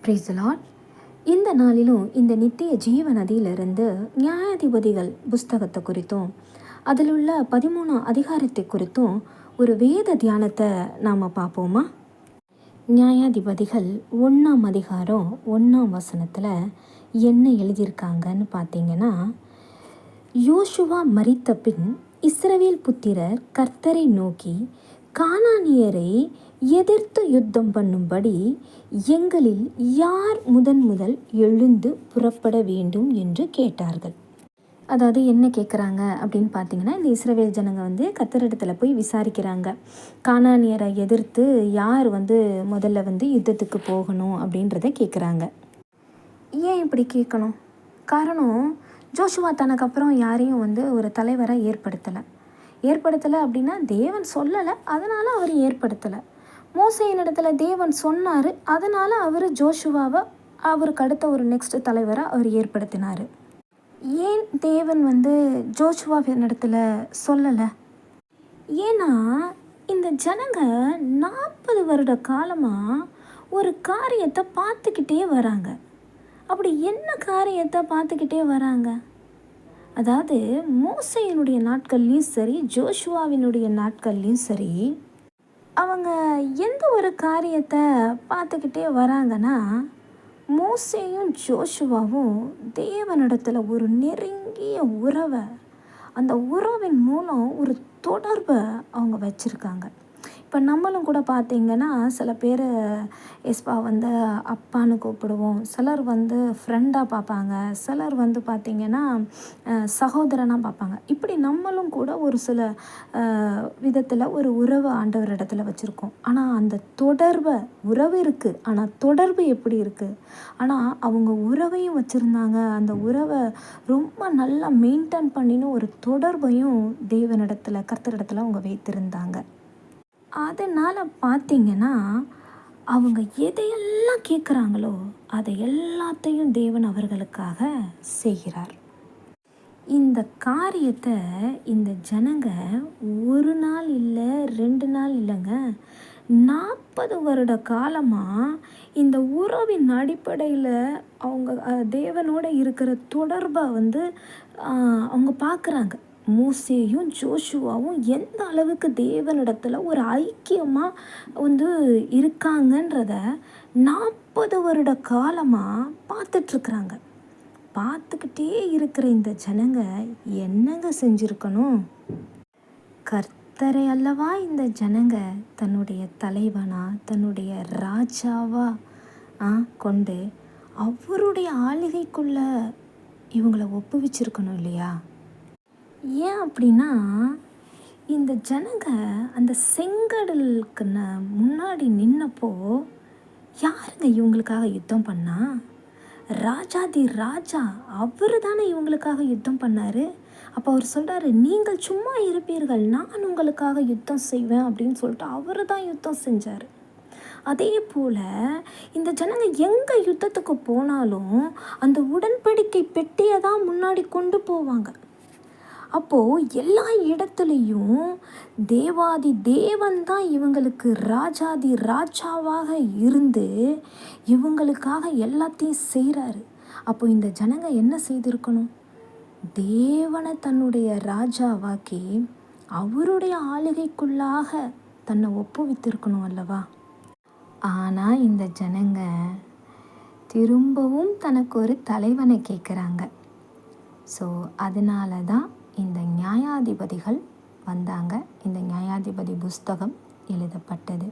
Praise the Lord. இந்த நாளிலும் இந்த நித்திய ஜீவ நதியிலிருந்து நியாயாதிபதிகள் புஸ்தகத்தை குறித்தும் அதில் உள்ள 13 அதிகாரத்தை குறித்தும் ஒரு வேத தியானத்தை நாம் பார்ப்போமா? நியாயாதிபதிகள் 1ஆம் அதிகாரம் 1ஆம் வசனத்தில் என்ன எழுதியிருக்காங்கன்னு பார்த்தீங்கன்னா, யோசுவா மரித்த பின் இஸ்ரவேல் புத்திரர் கர்த்தரை நோக்கி, கானானியரை எதிர்த்து யுத்தம் பண்ணும்படி எங்களில் யார் முதல் எழுந்து புறப்பட வேண்டும் என்று கேட்டார்கள். அதாவது என்ன கேட்குறாங்க அப்படின்னு பார்த்தீங்கன்னா, இந்த இஸ்ரவேல் ஜனங்க கர்த்தரிடத்தில் போய் விசாரிக்கிறாங்க. கானானியரை எதிர்த்து யார் முதல்ல யுத்தத்துக்கு போகணும் அப்படின்றத கேட்குறாங்க. ஏன் இப்படி கேட்கணும்? காரணம், ஜோஷுவா தனக்கப்புறம் யாரையும் ஒரு தலைவராக ஏற்படுத்தலை அப்படின்னா தேவன் சொல்லலை, அதனால் அவர் ஏற்படுத்தலை. மோசேயினிடத்தில் தேவன் சொன்னார், அதனால் அவர் ஜோஷுவாவை அவருக்கு அடுத்த ஒரு நெக்ஸ்ட் தலைவராக அவர் ஏற்படுத்தினார். ஏன் தேவன் ஜோஷுவாவினிடத்தில் சொல்லலை? ஏன்னா இந்த ஜனங்க 40 வருட காலமாக ஒரு காரியத்தை பார்த்துக்கிட்டே வராங்க. அப்படி என்ன காரியத்தை பார்த்துக்கிட்டே வராங்க? அதாவது மோசேயினுடைய நாட்கள்லையும் சரி, ஜோஷுவாவினுடைய நாட்கள்லையும் சரி, அவங்க எந்த ஒரு காரியத்தை பார்த்துக்கிட்டே வராங்கன்னா, மோசேயும் ஜோஷுவாவும் தேவனிடத்தில் ஒரு நெருங்கிய உறவை, அந்த உறவின் மூலம் ஒரு தொடர்பை அவங்க வச்சுருக்காங்க. இப்போ நம்மளும் கூட பார்த்திங்கன்னா, சில பேர் எஸ்பா அப்பான்னு கூப்பிடுவோம், சிலர் ஃப்ரெண்டாக பார்ப்பாங்க, சிலர் பார்த்திங்கன்னா சகோதரனாக பார்ப்பாங்க. இப்படி நம்மளும் கூட ஒரு சில விதத்தில் ஒரு உறவு ஆண்டவரிடத்தில் வச்சுருக்கோம். ஆனால் அந்த உறவு இருக்குது, ஆனால் தொடர்பு எப்படி இருக்குது? ஆனால் அவங்க உறவையும் வச்சுருந்தாங்க, அந்த உறவை ரொம்ப நல்லா மெயின்டைன் பண்ணின்னு ஒரு தொடர்பையும் தேவனிடத்தில் கர்த்தரிடத்தில் அவங்க வைத்திருந்தாங்க. அதனால் பார்த்திங்கன்னா, அவங்க எதையெல்லாம் கேட்குறாங்களோ அதை எல்லாத்தையும் தேவன் அவர்களுக்காக செய்கிறார். இந்த காரியத்தை இந்த ஜனங்க ஒரு நாள் இல்லை, 2 நாள் இல்லைங்க, 40 வருட காலமாக இந்த உறவின் அடிப்படையில் அவங்க தேவனோடு இருக்கிற தொடர்பை அவங்க பார்க்குறாங்க. மோசேயும் ஜோஷுவாவும் எந்த அளவுக்கு தேவனிடத்தில் ஒரு ஐக்கியமாக இருக்காங்கன்றத 40 வருட காலமாக பார்த்துட்ருக்குறாங்க. பார்த்துக்கிட்டே இருக்கிற இந்த ஜனங்க என்னங்க செஞ்சுருக்கணும்? கர்த்தரை அல்லவா இந்த ஜனங்க தன்னுடைய தலைவனா, தன்னுடைய ராஜாவா கொண்டு அவருடைய ஆளுகைக்குள்ளே இவங்களை ஒப்புவிச்சிருக்கணும் இல்லையா? ஏன் அப்படின்னா, இந்த ஜனங்க அந்த செங்கடலுக்கு முன்னாடி நின்னப்போ யாருங்க இவங்களுக்காக யுத்தம் பண்ணா? ராஜாதி ராஜா அவர் தானே இவங்களுக்காக யுத்தம் பண்ணார். அப்போ அவர் சொல்கிறாரு, நீங்கள் சும்மா இருப்பீர்கள், நான் உங்களுக்காக யுத்தம் செய்வேன் அப்படின்னு சொல்லிட்டு அவர் தான் யுத்தம் செஞ்சார். அதே போல் இந்த ஜனங்க எங்கே யுத்தத்துக்கு போனாலும் அந்த உடன்படிக்கை பெட்டியை தான் முன்னாடி கொண்டு போவாங்க. அப்போது எல்லா இடத்துலையும் தேவாதி தேவன் தான் இவங்களுக்கு ராஜாதி ராஜாவாக இருந்து இவங்களுக்காக எல்லாத்தையும் செய்கிறாரு. அப்போ இந்த ஜனங்க என்ன செய்திருக்கணும்? தேவனை தன்னுடைய ராஜாவாக்கி அவருடைய ஆளுகைக்குள்ளாக தன்னை ஒப்புவித்திருக்கணும் அல்லவா? ஆனால் இந்த ஜனங்க திரும்பவும் தனக்கு ஒரு தலைவனை கேட்குறாங்க. ஸோ அதனால தான் இந்த நியாயாதிபதிகள் வந்தாங்க, இந்த நியாயாதிபதி புஸ்தகம் எழுதப்பட்டது.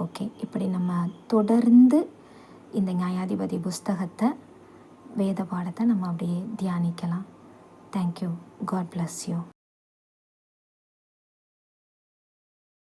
ஓகே, இப்படி நம்ம தொடர்ந்து இந்த நியாயாதிபதி புஸ்தகத்தை, வேத பாடத்தை நம்ம அப்படியே தியானிக்கலாம். தேங்க்யூ. God bless you.